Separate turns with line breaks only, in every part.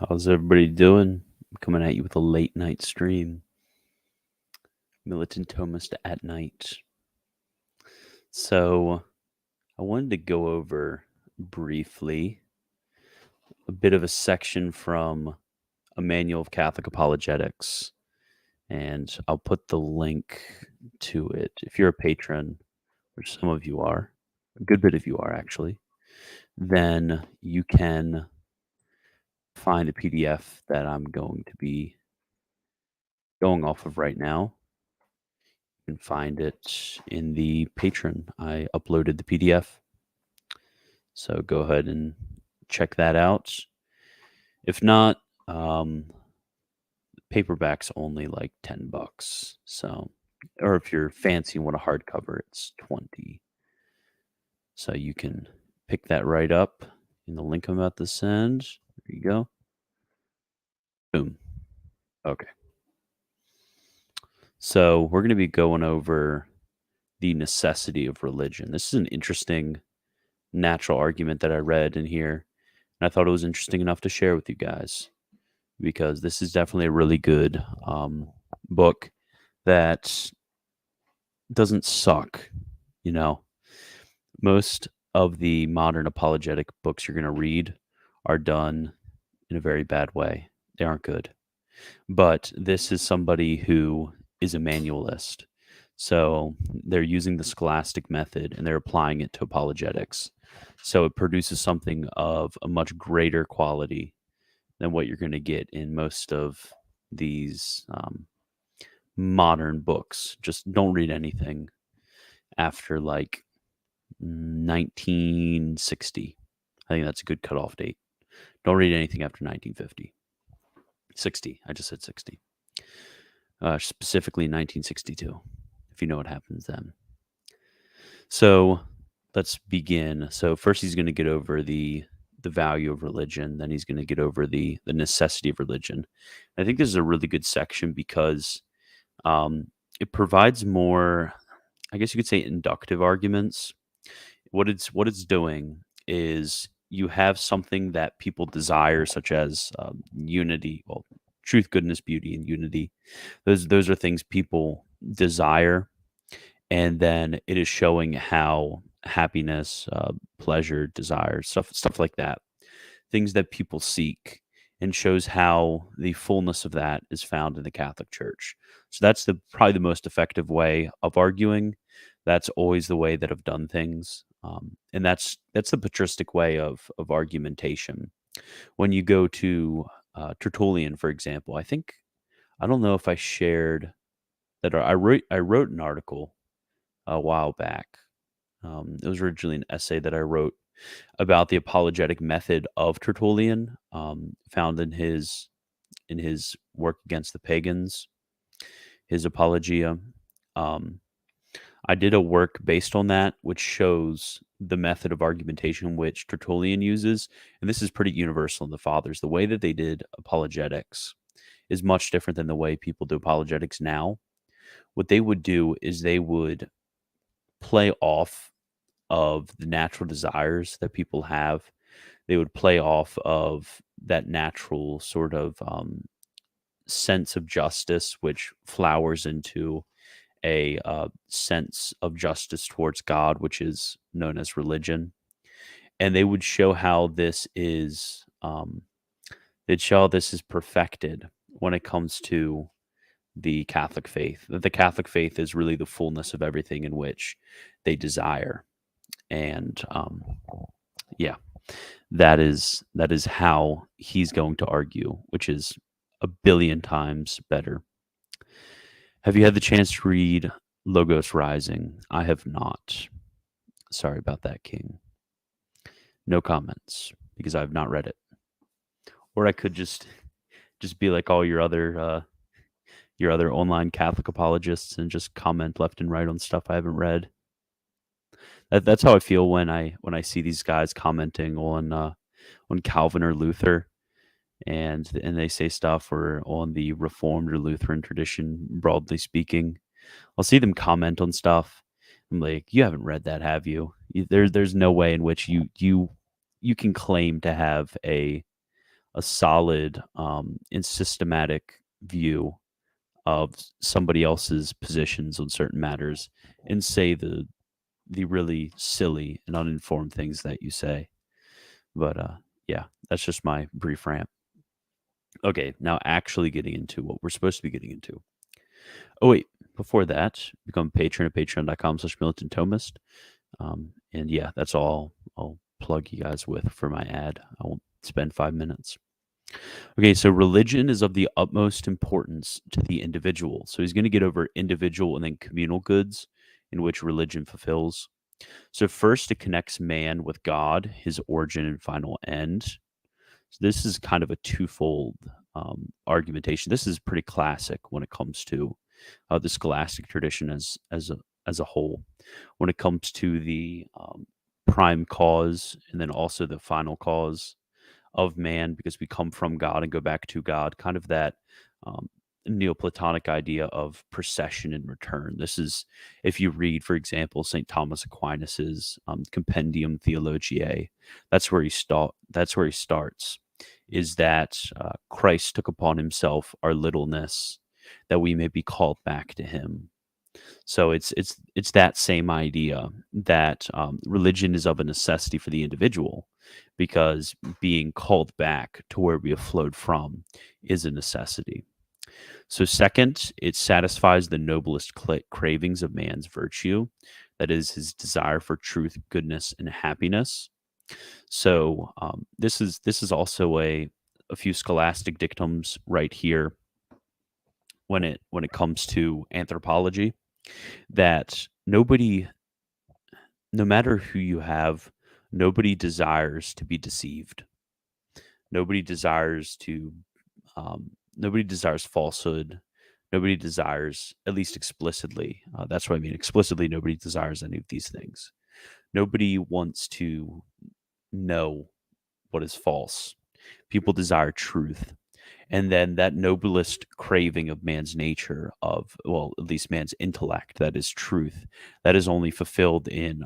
How's everybody doing? I'm coming at you with a late night stream. Militant Thomist at night. So, I wanted to go over briefly a bit of a section from a manual of Catholic apologetics, and I'll put the link to it. If you're a patron, which some of you are, a good bit of you are actually, then you can find the PDF that I'm going to be going off of right now. You can find it in the Patreon. I uploaded the PDF. So go ahead and check that out. If not, paperback's only like $10. So, or if you're fancy and want a hardcover, it's 20. So you can pick that right up in the link I'm about to send. There you go. Boom. Okay. So we're going to be going over the necessity of religion. This is an interesting natural argument that I read in here. And I thought it was interesting enough to share with you guys because this is definitely a really good book that doesn't suck. You know, most of the modern apologetic books you're going to read are done in a very bad way. They aren't good. But this is somebody who is a manualist. So they're using the scholastic method and they're applying it to apologetics. So it produces something of a much greater quality than what you're going to get in most of these modern books. Just don't read anything after like 1960. I think that's a good cutoff date. Don't read anything after 1950. 60. I just said 60. Specifically 1962, if you know what happens then. So let's begin. So first he's going to get over the value of religion. Then he's going to get over the necessity of religion. I think this is a really good section because it provides more, I guess you could say, inductive arguments. What it's doing is you have something that people desire, such as unity, well, truth, goodness, beauty, and unity. Those are things people desire, and then it is showing how happiness, pleasure, desire, stuff like that, things that people seek, and shows how the fullness of that is found in the Catholic Church. So that's probably the most effective way of arguing. That's always the way that I've done things, and that's the patristic way of argumentation. When you go to Tertullian, for example, I don't know if I shared that. I wrote an article a while back. It was originally an essay that I wrote about the apologetic method of Tertullian, found in his work against the pagans, his Apologia. I did a work based on that, which shows the method of argumentation which Tertullian uses, and this is pretty universal in the Fathers. The way that they did apologetics is much different than the way people do apologetics now. What they would do is they would play off of the natural desires that people have. They would play off of that natural sort of sense of justice, which flowers into a sense of justice towards God, which is known as religion. And they would show how this is, they'd show how this is perfected when it comes to the Catholic faith. That the Catholic faith is really the fullness of everything in which they desire. And yeah, that is how he's going to argue, which is a billion times better. Have you had the chance to read Logos Rising? I have not. Sorry about that, King. No comments because I have not read it. Or I could just be like all your other online Catholic apologists and just comment left and right on stuff I haven't read. That's how I feel when I see these guys commenting on Calvin or Luther, and they say stuff or on the Reformed or Lutheran tradition, broadly speaking. I'll see them comment on stuff. I'm like, you haven't read that, have you? There's no way in which you can claim to have a a solid and systematic view of somebody else's positions on certain matters and say the really silly and uninformed things that you say. But yeah, that's just my brief rant. Okay, now actually getting into what we're supposed to be getting into. Oh wait, before that, become a patron at patreon.com/militant Thomist. And yeah, that's all I'll plug you guys with for my ad. I won't spend 5 minutes. Okay, so religion is of the utmost importance to the individual. So he's going to get over individual and then communal goods in which religion fulfills. So first, it connects man with God, his origin and final end. So this is kind of a twofold argumentation. This is pretty classic when it comes to the scholastic tradition as a whole. When it comes to the prime cause and then also the final cause of man, because we come from God and go back to God, kind of that um, Neoplatonic idea of procession and return. This is, if you read, for example, St. Thomas Aquinas's Compendium Theologiae, that's where he starts. Is that Christ took upon himself our littleness, that we may be called back to him. So it's that same idea that religion is of a necessity for the individual, because being called back to where we have flowed from is a necessity. So second, it satisfies the noblest cravings of man's virtue, that is his desire for truth, goodness, and happiness. So this is also a few scholastic dictums right here when it comes to anthropology, that nobody, no matter who you have, nobody desires to be deceived. Nobody desires to, nobody desires falsehood. Nobody desires, at least explicitly. That's what I mean. Explicitly, nobody desires any of these things. Nobody wants to know what is false. People desire truth. And then that noblest craving of man's nature, of, well, at least man's intellect, that is truth, that is only fulfilled in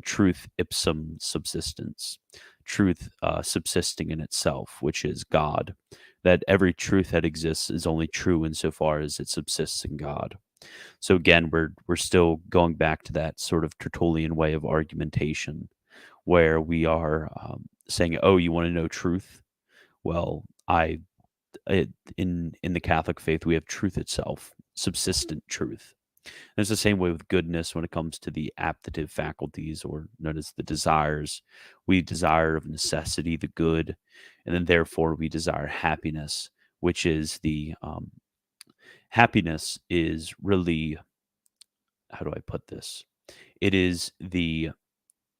truth ipsum subsistence, truth subsisting in itself, which is God. That every truth that exists is only true insofar as it subsists in God. So again, we're still going back to that sort of Tertullian way of argumentation, where we are saying, "Oh, you want to know truth? Well, in the Catholic faith, we have truth itself, subsistent truth." And it's the same way with goodness when it comes to the aptative faculties, or known as the desires. We desire of necessity the good, and then therefore we desire happiness, which is the happiness is really, how do I put this? It is the,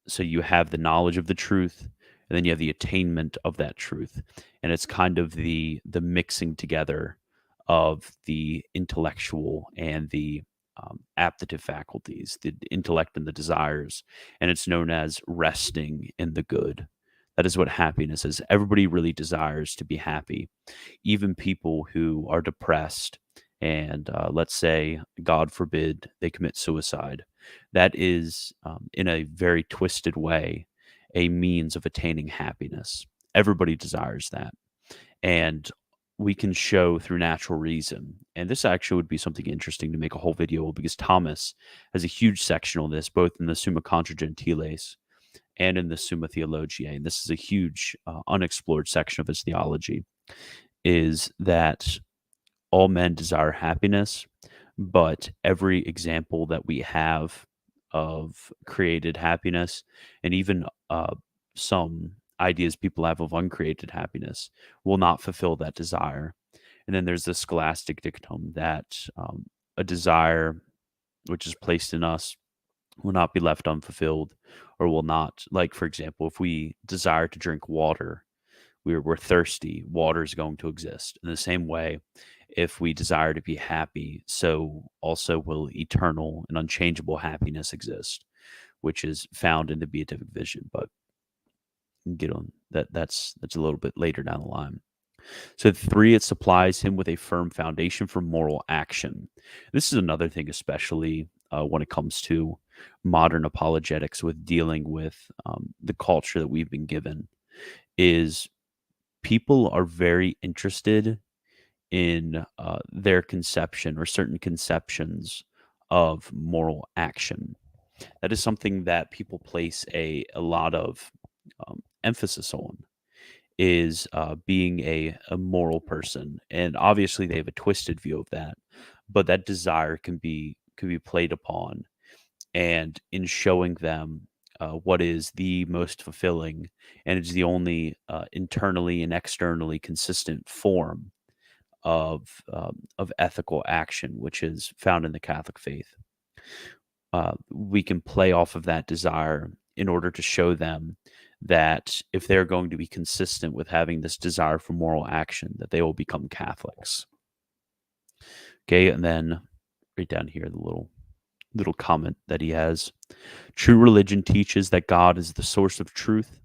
so you have the knowledge of the truth, and then you have the attainment of that truth, and it's kind of the mixing together of the intellectual and the aptative faculties, the intellect and the desires, and it's known as resting in the good. That is what happiness is. Everybody really desires to be happy, even people who are depressed and let's say, God forbid, they commit suicide. That is, in a very twisted way, a means of attaining happiness. Everybody desires that. And we can show through natural reason. And this actually would be something interesting to make a whole video on, because Thomas has a huge section on this, both in the Summa Contra Gentiles and in the Summa Theologiae. And this is a huge unexplored section of his theology, is that all men desire happiness, but every example that we have of created happiness, and even some ideas people have of uncreated happiness, will not fulfill that desire. And then there's the scholastic dictum that a desire which is placed in us will not be left unfulfilled, or will not, like, for example, if we desire to drink water, we're thirsty, water is going to exist. In the same way, if we desire to be happy, so also will eternal and unchangeable happiness exist, which is found in the beatific vision. But get on that. That's a little bit later down the line. So three, it supplies him with a firm foundation for moral action. This is another thing, especially when it comes to modern apologetics, with dealing with the culture that we've been given, is people are very interested in their conception or certain conceptions of moral action. That is something that people place a lot of emphasis on, is being a moral person, and obviously they have a twisted view of that, but that desire can be played upon, and in showing them what is the most fulfilling, and it's the only internally and externally consistent form of ethical action, which is found in the Catholic faith. We can play off of that desire in order to show them that if they're going to be consistent with having this desire for moral action, that they will become Catholics. Okay, and then right down here, the little comment that he has. True religion teaches that God is the source of truth,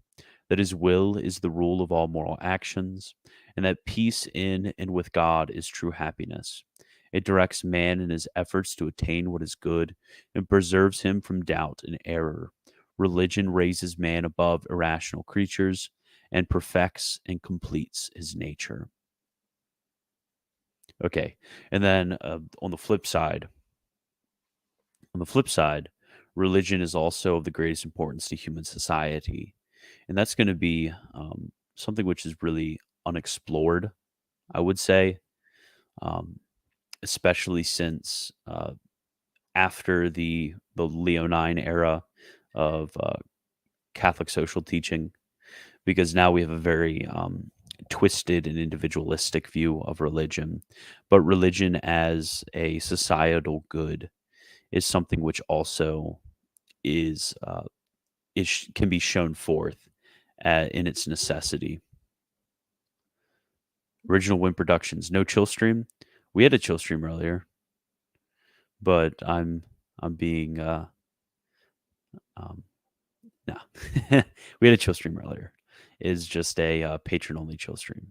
that his will is the rule of all moral actions, and that peace in and with God is true happiness. It directs man in his efforts to attain what is good and preserves him from doubt and error. Religion raises man above irrational creatures and perfects and completes his nature. Okay, and then on the flip side, religion is also of the greatest importance to human society, and that's going to be something which is really unexplored, I would say, um, especially since after the Leonine era of Catholic social teaching, because now we have a very twisted and individualistic view of religion. But religion as a societal good is something which also is can be shown forth in its necessity. Original Wind Productions, no chill stream. We had a chill stream earlier, but I'm being um, no. We had a chill stream earlier. It's just a patron only chill stream.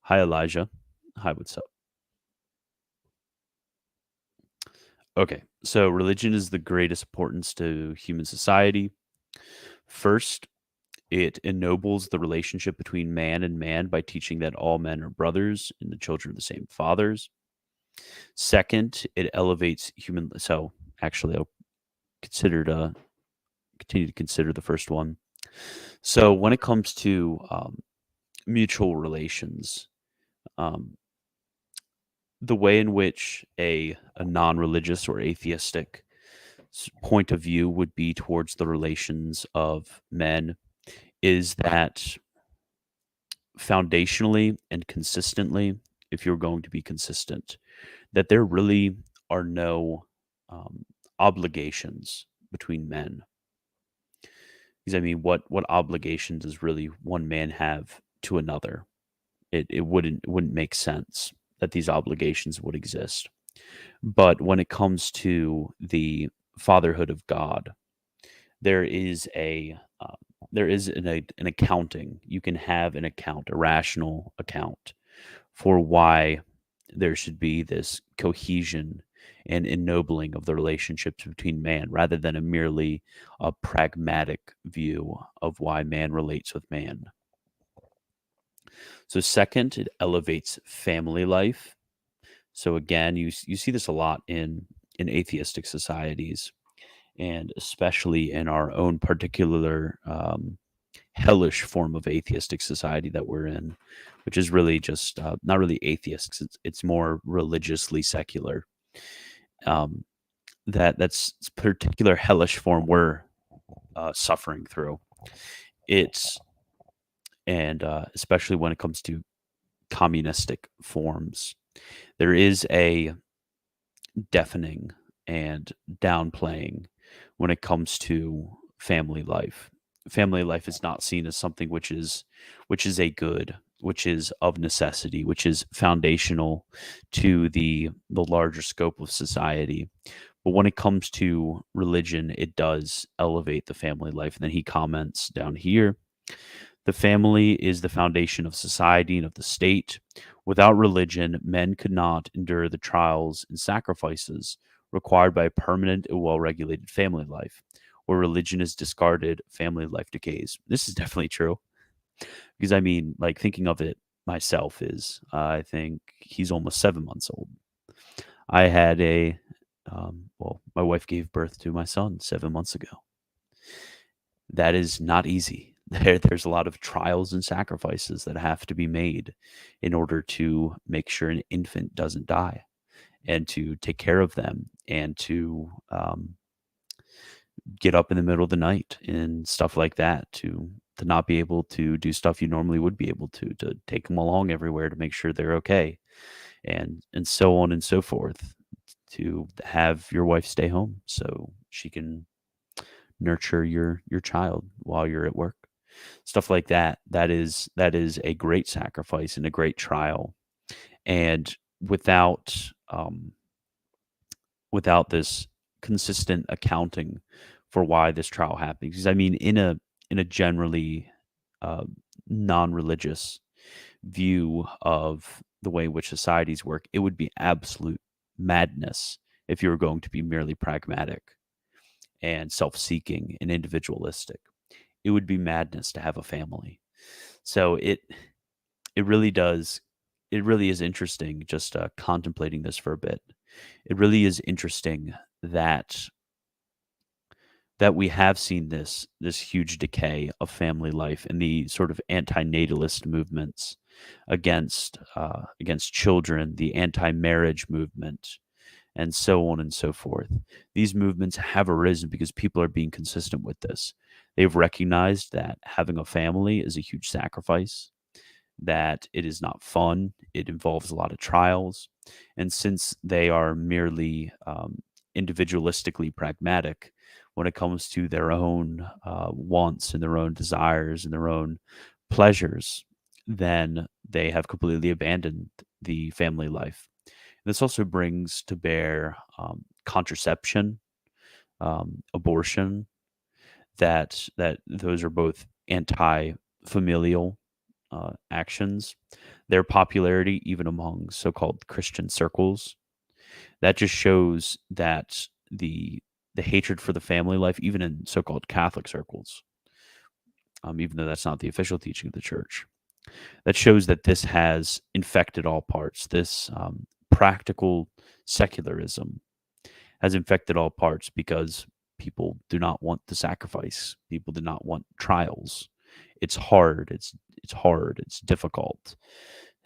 Hi Elijah. Hi, what's up? Okay, so religion is the greatest importance to human society. First, it ennobles the relationship between man and man by teaching that all men are brothers and the children of the same fathers. Second, it elevates human. So actually, I'll continue to consider the first one. So when it comes to mutual relations, um, the way in which a non-religious or atheistic point of view would be towards the relations of men is that foundationally and consistently, if you're going to be consistent, that there really are no um, obligations between men. Because I mean, what obligations does really one man have to another? It wouldn't make sense that these obligations would exist. But when it comes to the fatherhood of God, there is an accounting. You can have an account, a rational account, for why there should be this cohesion and ennobling of the relationships between man, rather than a merely a pragmatic view of why man relates with man. So, second, it elevates family life. So again, you see this a lot in atheistic societies, and especially in our own particular hellish form of atheistic society that we're in, which is really just not really atheists. It's more religiously secular. Um, that's particular hellish form we're suffering through. It's and especially when it comes to communistic forms, there is a deafening and downplaying when it comes to family life. Family life is not seen as something which is a good, which is of necessity, which is foundational to the larger scope of society. But when it comes to religion, it does elevate the family life. And then he comments down here, the family is the foundation of society and of the state. Without religion, men could not endure the trials and sacrifices required by a permanent and well regulated family life. Where religion is discarded, family life decays. This is definitely true. Because I mean, like thinking of it myself is, I think he's almost 7 months old. I had well, my wife gave birth to my son 7 months ago. That is not easy. There's a lot of trials and sacrifices that have to be made in order to make sure an infant doesn't die and to take care of them and to get up in the middle of the night and stuff like that to not be able to do stuff you normally would be able to take them along everywhere to make sure they're okay and so on and so forth to have your wife stay home so she can nurture your child while you're at work, stuff like that. That is a great sacrifice and a great trial. And without this consistent accounting for why this trial happened, because I mean in a generally uh, non-religious view of the way in which societies work, it would be absolute madness if you were going to be merely pragmatic and self-seeking and individualistic. It would be madness to have a family. So it really does. It really is interesting just contemplating this for a bit. It really is interesting that we have seen this huge decay of family life and the sort of anti-natalist movements against children, the anti-marriage movement, and so on and so forth. These movements have arisen because people are being consistent with this. They've recognized that having a family is a huge sacrifice, that it is not fun, it involves a lot of trials. And since they are merely individualistically pragmatic when it comes to their own wants and their own desires and their own pleasures, then they have completely abandoned the family life. This also brings to bear contraception, abortion. That those are both anti-familial actions. Their popularity, even among so-called Christian circles, that just shows that the hatred for the family life, even in so-called Catholic circles, even though that's not the official teaching of the church, that shows that this has infected all parts. This practical secularism has infected all parts because people do not want the sacrifice. People do not want trials. It's hard. It's hard. It's difficult.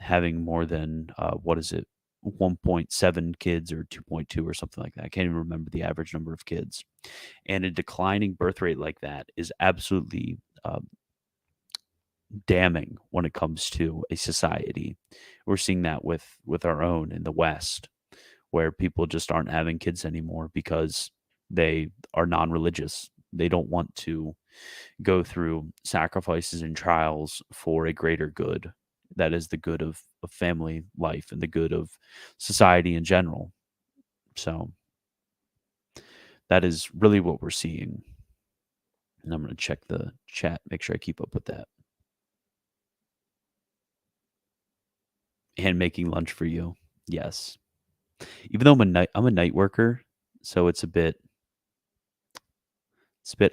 Having more than what is it, 1.7 kids or 2.2 or something like that. I can't even remember the average number of kids. And a declining birth rate like that is absolutely damning when it comes to a society. We're seeing that with our own in the West, where people just aren't having kids anymore because they are non-religious. They don't want to go through sacrifices and trials for a greater good. That is the good of family life and the good of society in general. So that is really what we're seeing. And I'm going to check the chat, make sure I keep up with that. And making lunch for you. Yes. Even though I'm a night worker, so it's a bit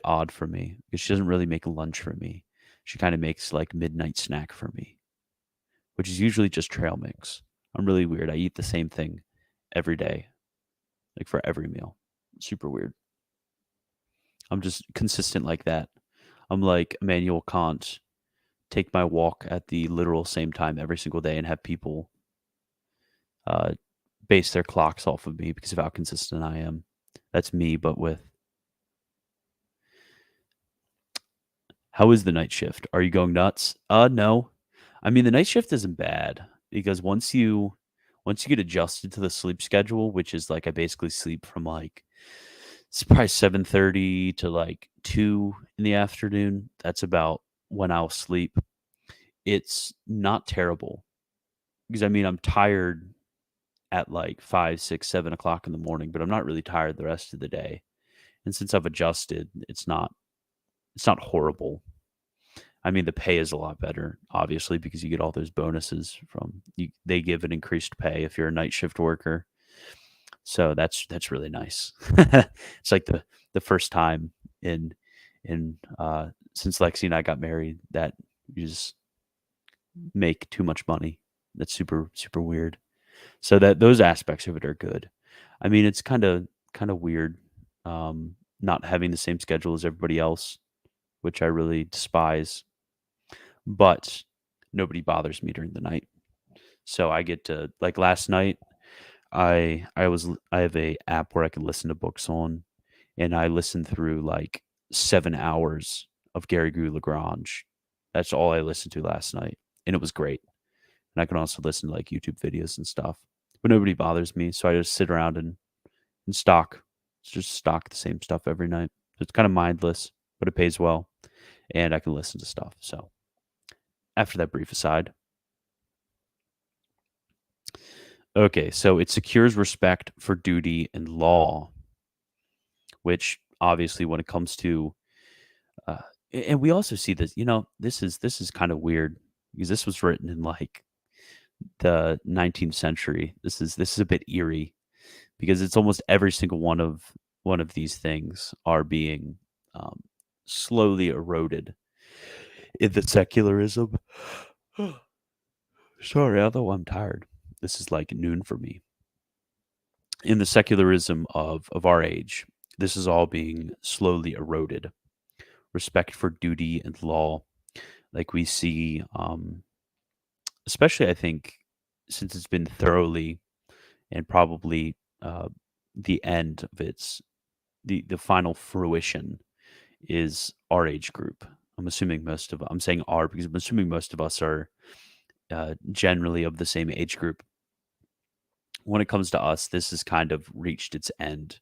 odd for me because she doesn't really make lunch for me. She kind of makes like midnight snack for me, which is usually just trail mix. I'm really weird. I eat the same thing every day, like for every meal. Super weird. I'm just consistent like that. I'm like Immanuel Kant, take my walk at the literal same time every single day and have people uh, base their clocks off of me because of how consistent I am. That's me, but with how is the night shift? Are you going nuts? No. I mean, the night shift isn't bad because once you get adjusted to the sleep schedule, which is like I basically sleep from like it's probably 7:30 to like 2 in the afternoon. That's about when I'll sleep. It's not terrible because I mean I'm tired at like 5, 6, 7 o'clock in the morning, but I'm not really tired the rest of the day. And since I've adjusted, it's not horrible. I mean, the pay is a lot better, obviously, because you get all those bonuses from you. They give an increased pay if you're a night shift worker, so that's really nice. It's like the first time in since Lexi and I got married that You just make too much money. That's super super weird. So that those aspects of it are good. I mean, it's kind of weird, not having the same schedule as everybody else, which I really despise. But nobody bothers me during the night, so I get to like last night. I have a app where I can listen to books on, and I listened through like 7 hours of Gary Lagrange. That's all I listened to last night, and it was great. And I can also listen to like YouTube videos and stuff. But nobody bothers me, so I just sit around and just stock the same stuff every night. So it's kind of mindless, but it pays well, and I can listen to stuff. So after that brief aside, okay, so it secures respect for duty and law, which obviously when it comes to uh, and we also see this, this is kind of weird because this was written in like the 19th century. This is a bit eerie because it's almost every single one of these things are being um, slowly eroded in the secularism. Sorry, although I'm tired. This is like noon for me. In the secularism of our age, this is all being slowly eroded. Respect for duty and law, like we see, especially I think since it's been thoroughly and probably the end of its the final fruition is our age group. I'm saying our because I'm assuming most of us are generally of the same age group. When it comes to us, this has kind of reached its end.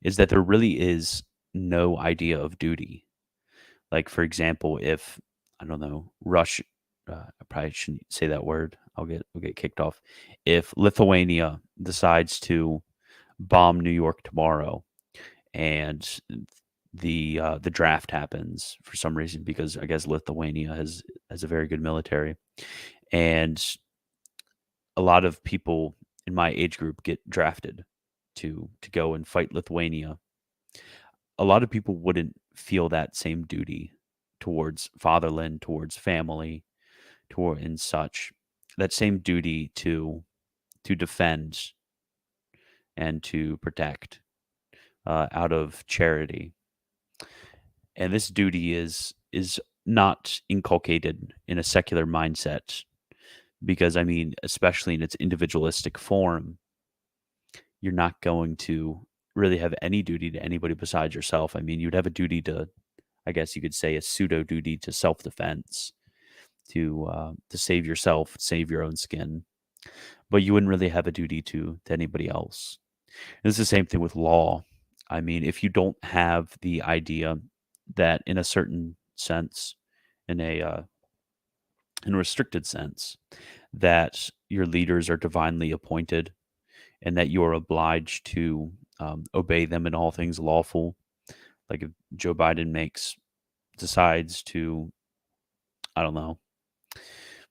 Is that there really is no idea of duty. Like for example, if I don't know, I probably shouldn't say that word. I'll get kicked off. If Lithuania decides to bomb New York tomorrow, and the draft happens for some reason because I guess Lithuania has a very good military, and a lot of people in my age group get drafted to go and fight Lithuania. A lot of people wouldn't feel that same duty towards fatherland, towards family, toward and such. That same duty to defend and to protect out of charity. And this duty is not inculcated in a secular mindset because I mean, especially in its individualistic form, you're not going to really have any duty to anybody besides yourself. I mean, you'd have a duty to, I guess you could say, a pseudo duty to self defense, to save yourself, save your own skin, but you wouldn't really have a duty to anybody else. And it's the same thing with law. I mean, if you don't have the idea that, in a certain sense, in a restricted sense, that your leaders are divinely appointed and that you are obliged to obey them in all things lawful. Like if Joe Biden decides to, I don't know,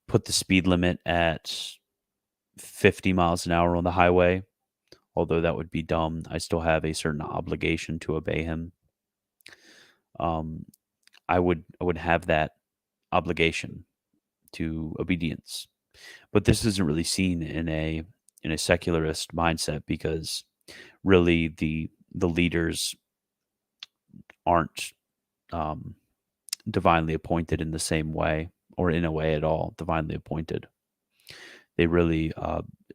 put the speed limit at 50 miles an hour on the highway, although that would be dumb, I still have a certain obligation to obey him. Um, I would have that obligation to obedience, but this isn't really seen in a secularist mindset because really the leaders aren't um, divinely appointed in the same way or in a way at all divinely appointed. They really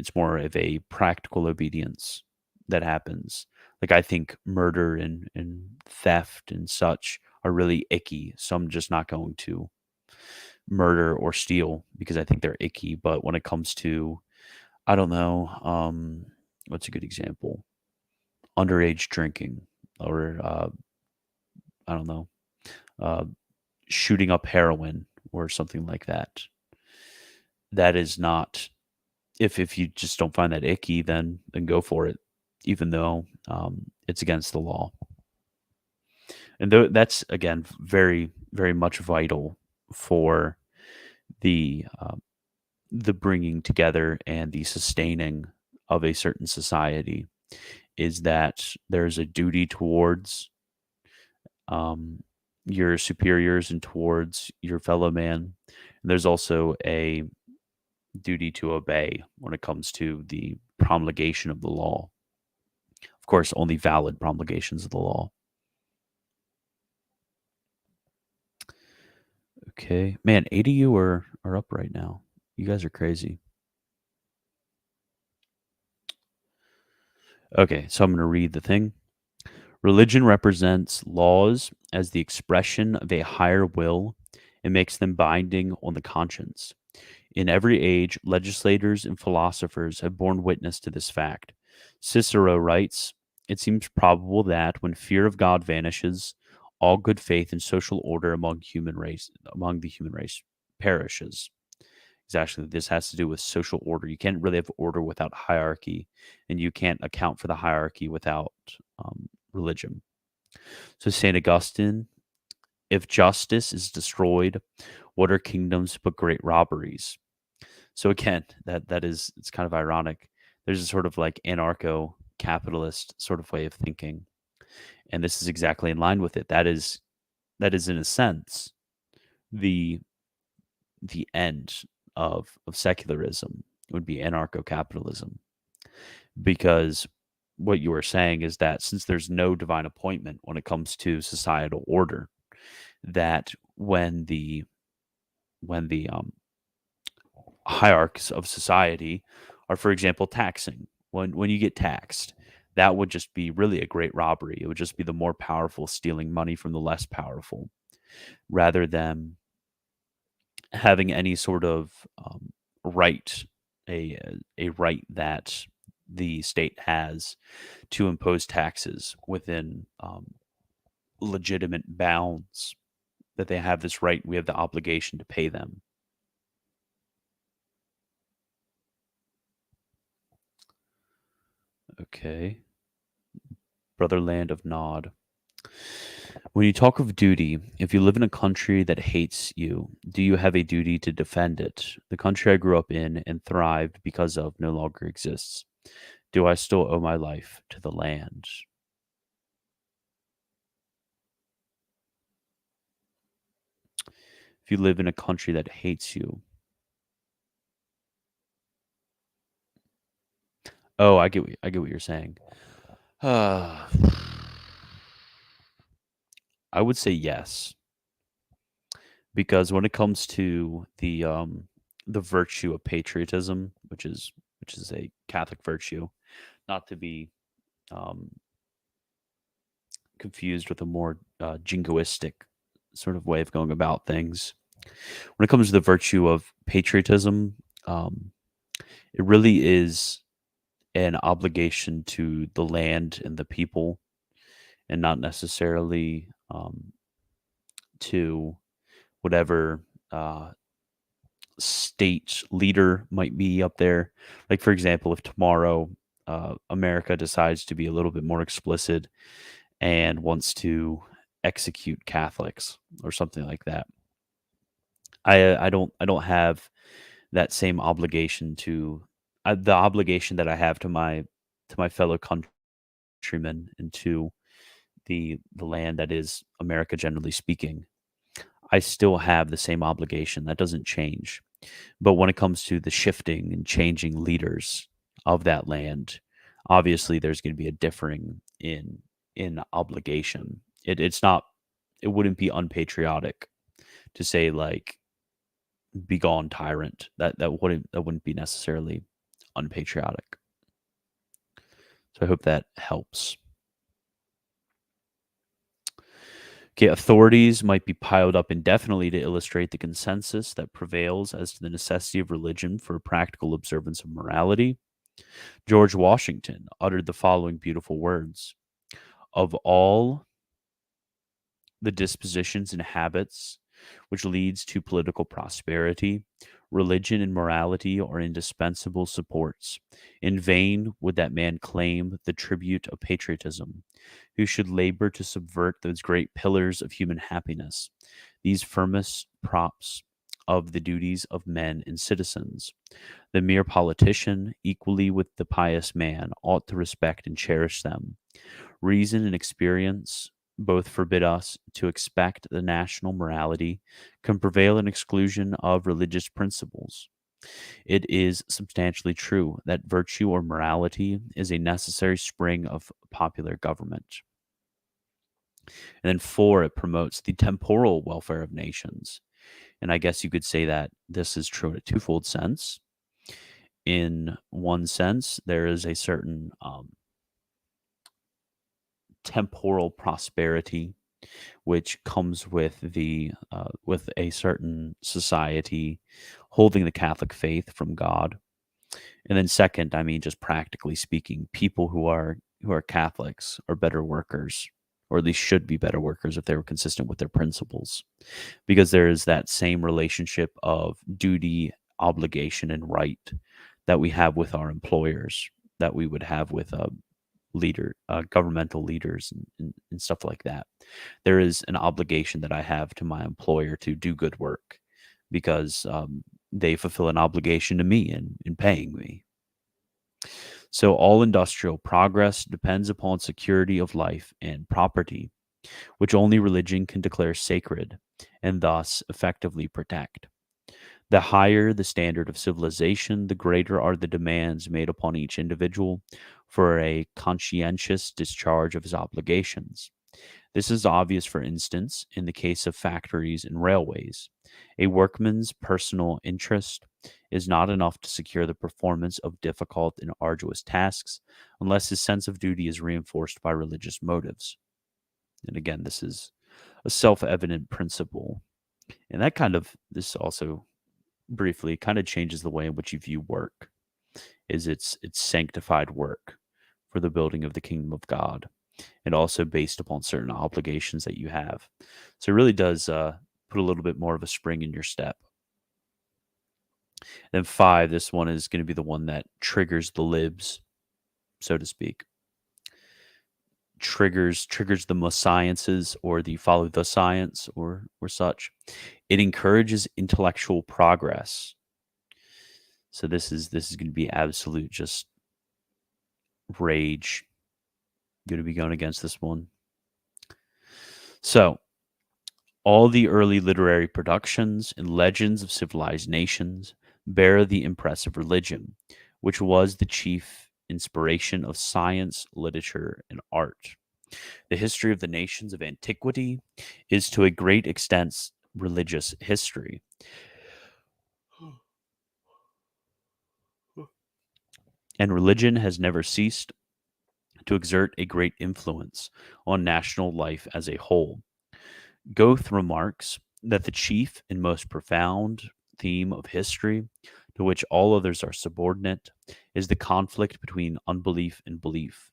it's more of a practical obedience that happens. Like I think murder and theft and such are really icky, so I'm just not going to murder or steal because I think they're icky. But when it comes to, I don't know, what's a good example? Underage drinking or I don't know, uh, shooting up heroin or something like that. That is not, if you just don't find that icky, then go for it, even though it's against the law. And that's again very very much vital for the the bringing together and the sustaining of a certain society is that there's a duty towards um, your superiors and towards your fellow man. And there's also a duty to obey when it comes to the promulgation of the law. Of course, only valid promulgations of the law. Okay. Man, 8 of you are up right now. You guys are crazy. Okay, so I'm going to read the thing. Religion represents laws as the expression of a higher will and makes them binding on the conscience. In every age, legislators and philosophers have borne witness to this fact. Cicero writes, "It seems probable that when fear of God vanishes, all good faith and social order among the human race perishes." Exactly. This has to do with social order. You can't really have order without hierarchy, and you can't account for the hierarchy without religion. So Saint Augustine, if justice is destroyed, what are kingdoms but great robberies? So again, that is it's kind of ironic. There's a sort of like anarcho capitalist sort of way of thinking. And this is exactly in line with it. That is in a sense the end of secularism would be anarcho capitalism. Because what you were saying is that since there's no divine appointment when it comes to societal order, that when the hierarchies of society are, for example, taxing. When you get taxed, that would just be really a great robbery. It would just be the more powerful stealing money from the less powerful, rather than having any sort of right, a right that the state has to impose taxes within legitimate bounds. That they have this right, we have the obligation to pay them. Okay, Brotherland of Nod. When you talk of duty, if you live in a country that hates you, do you have a duty to defend it? The country I grew up in and thrived because of no longer exists. Do I still owe my life to the land? If you live in a country that hates you. Oh, I get what you're saying. Uh, I would say yes, because when it comes to the virtue of patriotism, which is a Catholic virtue, not to be um, confused with a more jingoistic sort of way of going about things. When it comes to the virtue of patriotism, um, it really is an obligation to the land and the people, and not necessarily to whatever state leader might be up there. Like, for example, if tomorrow America decides to be a little bit more explicit and wants to execute Catholics or something like that, I don't have that same obligation to the obligation that I have to my fellow countrymen and to the land that is America, generally speaking. I still have the same obligation. That doesn't change. But when it comes to the shifting and changing leaders of that land, obviously there's going to be a differing in obligation. It's not, it wouldn't be unpatriotic to say like begone tyrant. That wouldn't be necessarily unpatriotic. So I hope that helps. Okay, authorities might be piled up indefinitely to illustrate the consensus that prevails as to the necessity of religion for practical observance of morality. George Washington uttered the following beautiful words: "Of all the dispositions and habits which leads to political prosperity, religion and morality are indispensable supports. In vain would that man claim the tribute of patriotism, who should labor to subvert those great pillars of human happiness, these firmest props of the duties of men and citizens. The mere politician, equally with the pious man, ought to respect and cherish them. Reason and experience both forbid us to expect the national morality can prevail in exclusion of religious principles. It is substantially true that virtue or morality is a necessary spring of popular government. And then four, it promotes the temporal welfare of nations. And I guess you could say that this is true in a twofold sense. In one sense, there is a certain temporal prosperity which comes with a certain society holding the Catholic faith from God. And then second, I mean, just practically speaking, people who are Catholics are better workers, or at least should be better workers if they were consistent with their principles, because there is that same relationship of duty, obligation, and right that we have with our employers, that we would have with governmental leaders and stuff like that. There is an obligation that I have to my employer to do good work because they fulfill an obligation to me in paying me. So all industrial progress depends upon security of life and property, which only religion can declare sacred and thus effectively protect. The higher the standard of civilization, the greater are the demands made upon each individual for a conscientious discharge of his obligations. This is obvious, for instance, in the case of factories and railways. A workman's personal interest is not enough to secure the performance of difficult and arduous tasks unless his sense of duty is reinforced by religious motives. And again, this is a self evident principle. And this also briefly kind of changes the way in which you view work. Is it's sanctified work for the building of the kingdom of God, and also based upon certain obligations that you have. So it really does put a little bit more of a spring in your step. Then five, this one is going to be the one that triggers the libs, so to speak. Triggers the sciences or the follow the science or such. It encourages intellectual progress. So this is going to be absolute just rage. Going to be going against this one. So all the early literary productions and legends of civilized nations bear the impress of religion, which was the chief inspiration of science, literature, and art. The history of the nations of antiquity is to a great extent religious history. And religion has never ceased to exert a great influence on national life as a whole. Goethe remarks that the chief and most profound theme of history, to which all others are subordinate, is the conflict between unbelief and belief.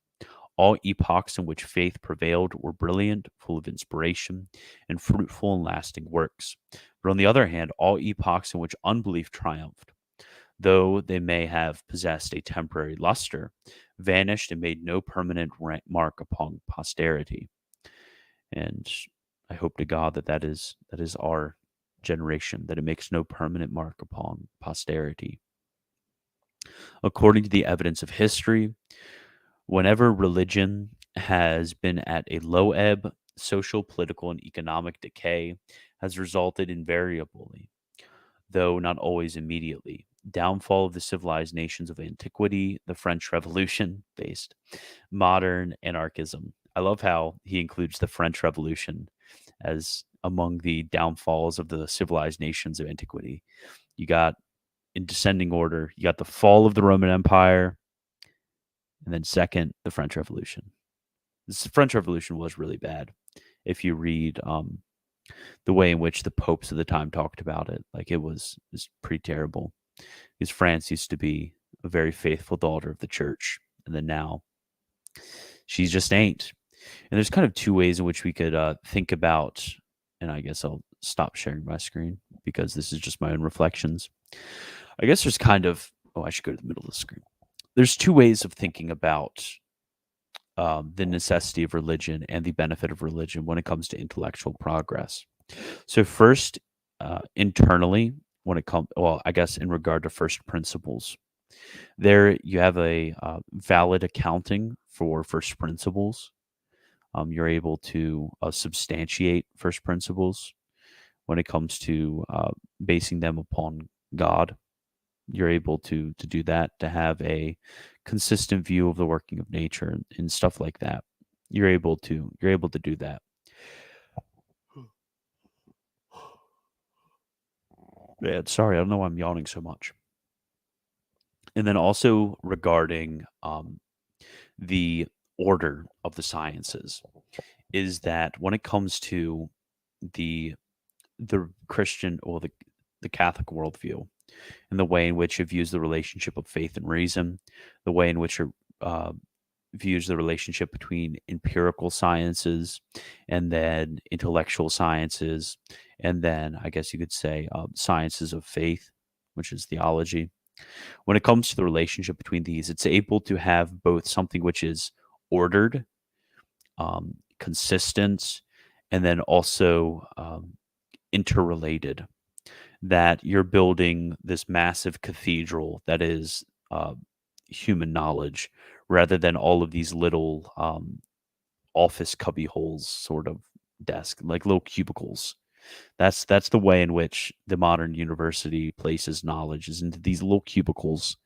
All epochs in which faith prevailed were brilliant, full of inspiration, and fruitful and lasting works. But on the other hand, all epochs in which unbelief triumphed, though they may have possessed a temporary luster, vanished and made no permanent mark upon posterity. And I hope to God that is our generation, that it makes no permanent mark upon posterity. According to the evidence of history, whenever religion has been at a low ebb, social, political, and economic decay has resulted invariably, though not always immediately. Downfall of the civilized nations of antiquity, the French Revolution based modern anarchism. I love how he includes the French Revolution as among the downfalls of the civilized nations of antiquity. You got, in descending order, you got the fall of the Roman Empire, and then second, the French Revolution. This French Revolution was really bad. If you read the way in which the popes of the time talked about it, like it was pretty terrible. Because France used to be a very faithful daughter of the church, and then now she just ain't. And there's kind of two ways in which we could think about, and I guess I'll stop sharing my screen because this is just my own reflections. I guess there's kind of, I should go to the middle of the screen. There's two ways of thinking about the necessity of religion and the benefit of religion when it comes to intellectual progress. So first, internally, when it comes, well, I guess in regard to first principles, there you have a valid accounting for first principles. You're able to substantiate first principles when it comes to basing them upon God. You're able to do that, to have a consistent view of the working of nature and stuff like that. You're able to do that. Yeah, sorry, I don't know why I'm yawning so much. And then also regarding the order of the sciences, is that when it comes to the Christian or the Catholic worldview, and the way in which it views the relationship of faith and reason, the way in which it uh, views the relationship between empirical sciences and then intellectual sciences, and then I guess you could say sciences of faith, which is theology. When it comes to the relationship between these, it's able to have both something which is ordered, consistent, and then also interrelated. That you're building this massive cathedral that is uh, human knowledge, rather than all of these little office cubby holes, sort of desk, like little cubicles. That's the way in which the modern university places knowledge, is into these little cubicles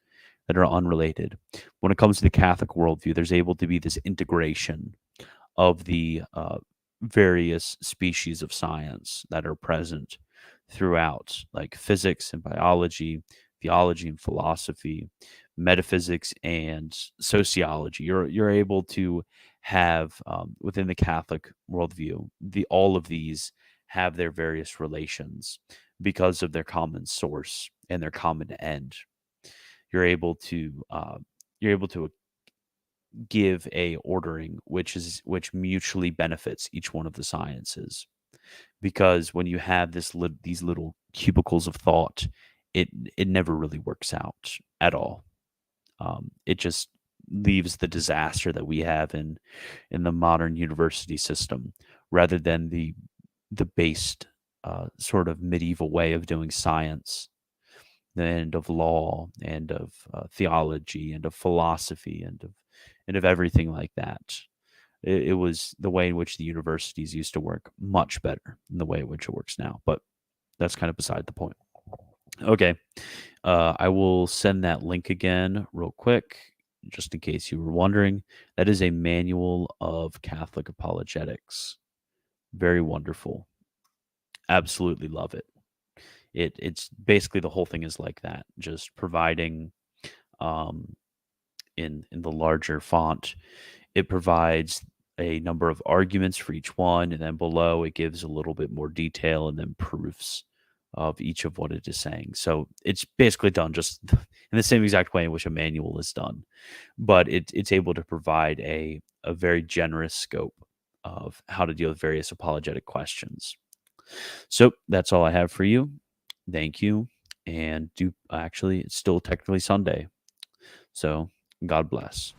that are unrelated. When it comes to the Catholic worldview, there's able to be this integration of the various species of science that are present throughout, like physics and biology, theology and philosophy, metaphysics and sociology. You're able to have within the Catholic worldview, the all of these have their various relations because of their common source and their common end. You're able to you're able to give a ordering which mutually benefits each one of the sciences, because when you have these little cubicles of thought, it never really works out at all. It just leaves the disaster that we have in the modern university system, rather than the based sort of medieval way of doing science, and of law, and of theology, and of philosophy, and of everything like that. It was the way in which the universities used to work much better than the way in which it works now. But that's kind of beside the point. Okay, I will send that link again real quick, just in case you were wondering. That is a manual of Catholic apologetics. Very wonderful. Absolutely love it. It's basically, the whole thing is like that, just providing um, in the larger font. It provides a number of arguments for each one, and then below it gives a little bit more detail and then proofs of each of what it is saying. So it's basically done just in the same exact way in which a manual is done, but it's able to provide a very generous scope of how to deal with various apologetic questions. So that's all I have for you. Thank you. And do actually, it's still technically Sunday. So God bless.